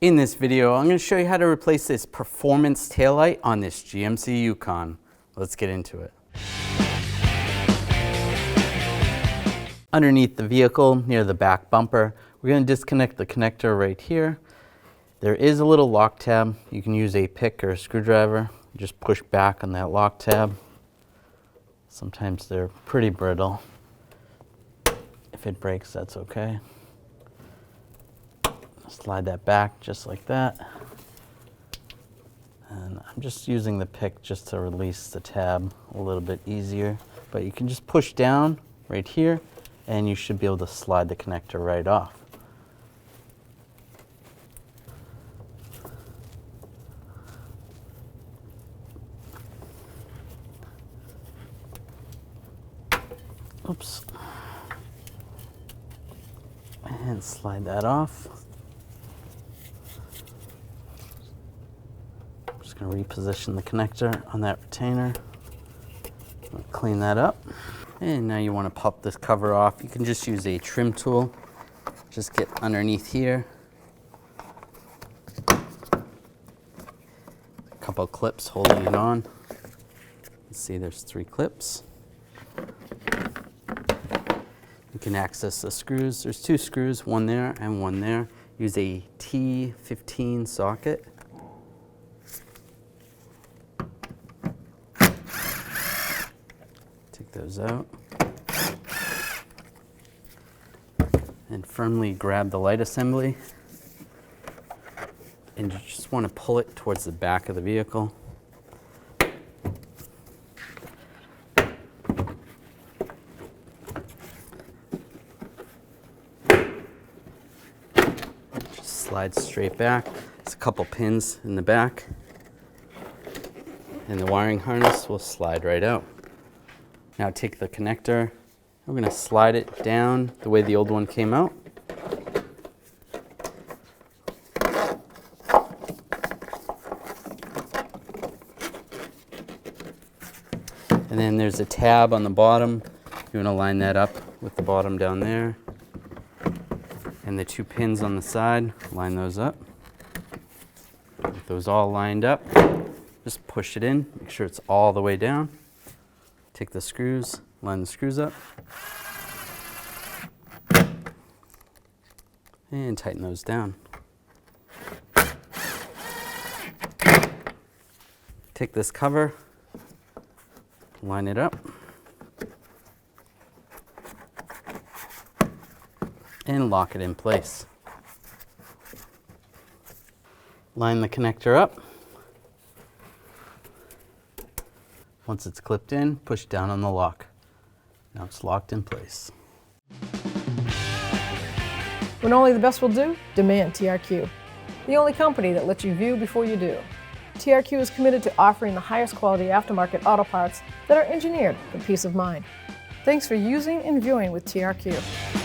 In this video, I'm going to show you how to replace this performance taillight on this GMC Yukon. Let's get into it. Underneath the vehicle, near the back bumper, we're going to disconnect the connector right here. There is a little lock tab. You can use a pick or a screwdriver. Just push back on that lock tab. Sometimes they're pretty brittle. If it breaks, that's okay. Slide that back just like that. And I'm just using the pick just to release the tab a little bit easier. But you can just push down right here and you should be able to slide the connector right off. Oops. And slide that off. Just going to reposition the connector on that retainer. Clean that up. And now you want to pop this cover off. You can just use a trim tool. Just get underneath here. A couple clips holding it on. Let's see, there's 3 clips. You can access the screws. There's 2 screws, one there and one there. Use a T15 socket. Take those out. And firmly grab the light assembly. And you just want to pull it towards the back of the vehicle. Slide straight back. There's a couple pins in the back. And the wiring harness will slide right out. Now take the connector. We're going to slide it down the way the old one came out. And then there's a tab on the bottom. You want to line that up with the bottom down there. And the 2 pins on the side, line those up. With those all lined up, just push it in, make sure it's all the way down. Take the screws, line the screws up. And tighten those down. Take this cover, line it up. And lock it in place. Line the connector up. Once it's clipped in, push down on the lock. Now it's locked in place. When only the best will do, demand TRQ. The only company that lets you view before you do. TRQ is committed to offering the highest quality aftermarket auto parts that are engineered for peace of mind. Thanks for using and viewing with TRQ.